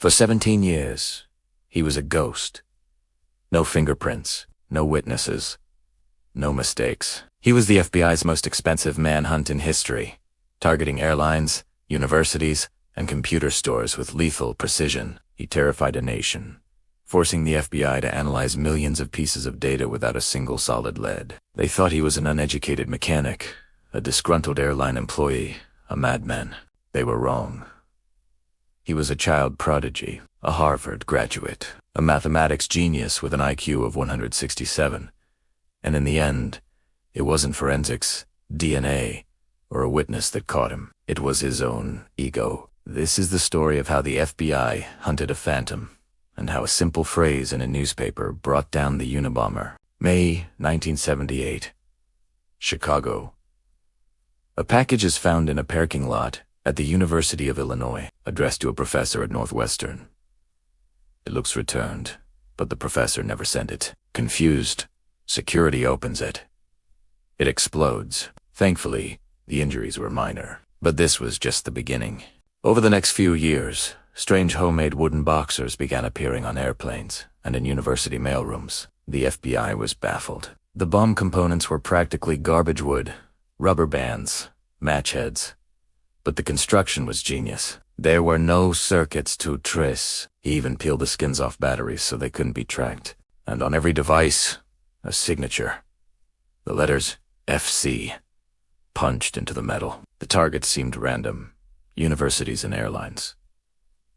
For 17 years, he was a ghost. No fingerprints, no witnesses, no mistakes. He was the FBI's most expensive manhunt in history, targeting airlines, universities, and computer stores with lethal precision. He terrified a nation, forcing the FBI to analyze millions of pieces of data without a single solid lead. They thought he was an uneducated mechanic, a disgruntled airline employee, a madman. They were wrong. He was a child prodigy, a Harvard graduate, a mathematics genius with an IQ of 167. And in the end, it wasn't forensics, DNA, or a witness that caught him. It was his own ego. This is the story of how the FBI hunted a phantom, and how a simple phrase in a newspaper brought down the Unabomber. May 1978. Chicago. A package is found in a parking lot at the University of Illinois, addressed to a professor at Northwestern. It looks returned, but the professor never sent it. Confused, security opens it. It explodes. Thankfully, the injuries were minor. But this was just the beginning. Over the next few years, strange homemade wooden boxers began appearing on airplanes and in university mailrooms. The FBI was baffled. The bomb components were practically garbage wood, rubber bands, match heads. But the construction was genius. There were no circuits to trace. He even peeled the skins off batteries so they couldn't be tracked. And on every device, a signature. The letters FC, punched into the metal. The targets seemed random. Universities and airlines.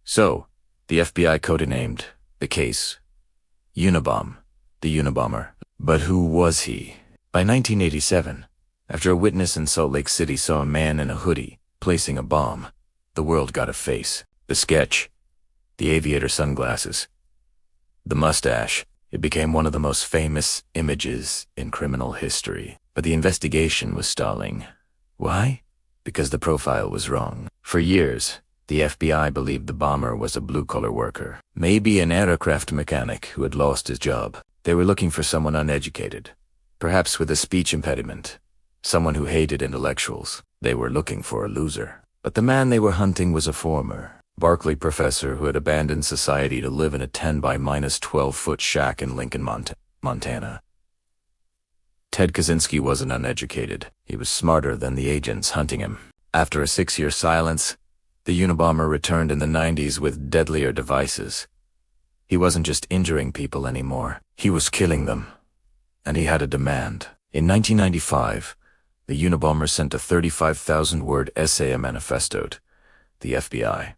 So, the FBI codenamed the case Unabomber, the Unabomber. But who was he? By 1987, after a witness in Salt Lake City saw a man in a hoodie placing a bomb, the world got a face. The sketch, the aviator sunglasses, the mustache. It became one of the most famous images in criminal history. But the investigation was stalling. Why? Because the profile was wrong. For years, the FBI believed the bomber was a blue-collar worker, maybe an aircraft mechanic who had lost his job. They were looking for someone uneducated, perhaps with a speech impediment, someone who hated intellectuals. They were looking for a loser. But the man they were hunting was a former Berkeley professor who had abandoned society to live in a 10 by minus 12-foot shack in Lincoln, Montana. Ted Kaczynski wasn't uneducated. He was smarter than the agents hunting him. After a 6-year silence, the Unabomber returned in the 90s with deadlier devices. He wasn't just injuring people anymore. He was killing them. And he had a demand. In 1995, the Unabomber sent a 35,000-word essay, a manifesto, to the FBI.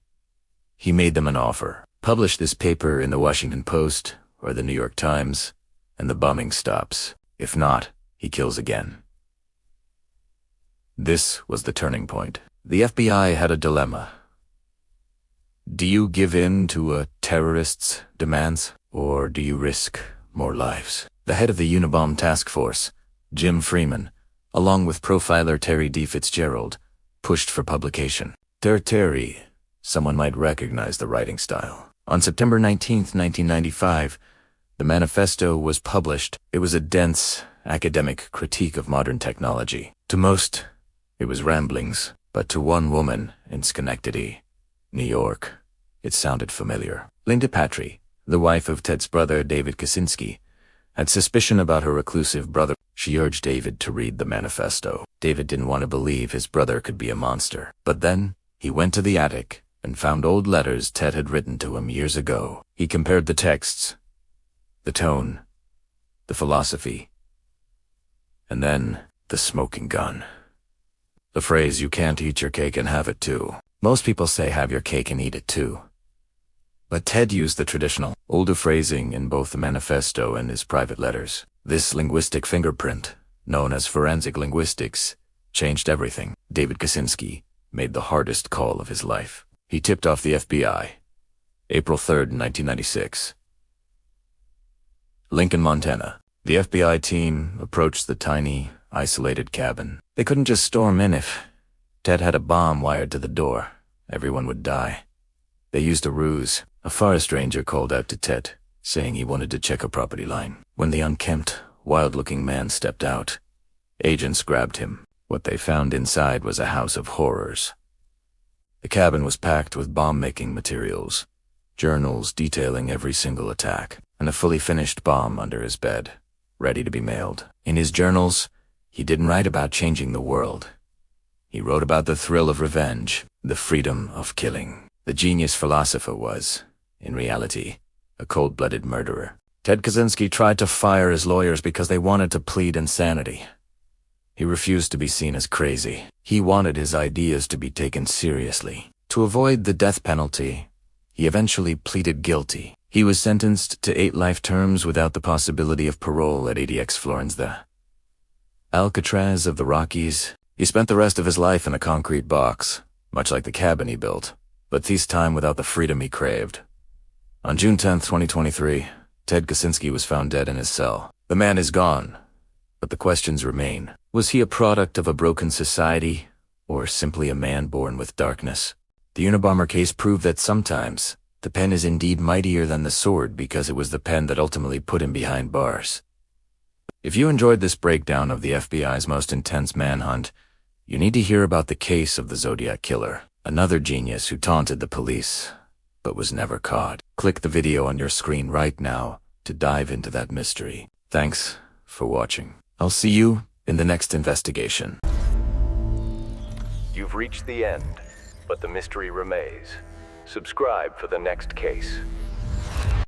He made them an offer. Publish this paper in the Washington Post or the New York Times, and the bombing stops. If not, he kills again. This was the turning point. The FBI had a dilemma. Do you give in to a terrorist's demands, or do you risk more lives? The head of the Unabomber task force, Jim Freeman, along with profiler Terry D. Fitzgerald, pushed for publication. Terry, someone might recognize the writing style. On September 19, 1995, the manifesto was published. It was a dense, academic critique of modern technology. To most, it was ramblings, but to one woman in Schenectady, New York, it sounded familiar. Linda Patry, the wife of Ted's brother David Kaczynski, had suspicion about her reclusive brother. She urged David to read the manifesto. David didn't want to believe his brother could be a monster. But then, he went to the attic and found old letters Ted had written to him years ago. He compared the texts, the tone, the philosophy, and then the smoking gun. The phrase, "you can't eat your cake and have it too." Most people say have your cake and eat it too. But Ted used the traditional, older phrasing in both the manifesto and his private letters. This linguistic fingerprint, known as forensic linguistics, changed everything. David Kaczynski made the hardest call of his life. He tipped off the FBI. April 3rd, 1996. Lincoln, Montana. The FBI team approached the tiny, isolated cabin. They couldn't just storm in if Ted had a bomb wired to the door. Everyone would die. They used a ruse. A forest ranger called out to Ted, saying he wanted to check a property line. When the unkempt, wild-looking man stepped out, agents grabbed him. What they found inside was a house of horrors. The cabin was packed with bomb-making materials, journals detailing every single attack, and a fully finished bomb under his bed, ready to be mailed. In his journals, he didn't write about changing the world. He wrote about the thrill of revenge, the freedom of killing. The genius philosopher was, in reality, a cold-blooded murderer. Ted Kaczynski tried to fire his lawyers because they wanted to plead insanity. He refused to be seen as crazy. He wanted his ideas to be taken seriously. To avoid the death penalty, he eventually pleaded guilty. He was sentenced to 8 life terms without the possibility of parole at ADX Florence, the Alcatraz of the Rockies. He spent the rest of his life in a concrete box, much like the cabin he built, but this time without the freedom he craved. On June 10, 2023, Ted Kaczynski was found dead in his cell. The man is gone, but the questions remain. Was he a product of a broken society, or simply a man born with darkness? The Unabomber case proved that sometimes the pen is indeed mightier than the sword because it was the pen that ultimately put him behind bars. If you enjoyed this breakdown of the FBI's most intense manhunt, you need to hear about the case of the Zodiac Killer, another genius who taunted the police, but was never caught. Click the video on your screen right now to dive into that mystery. Thanks for watching. I'll see you in the next investigation. You've reached the end, but the mystery remains. Subscribe for the next case.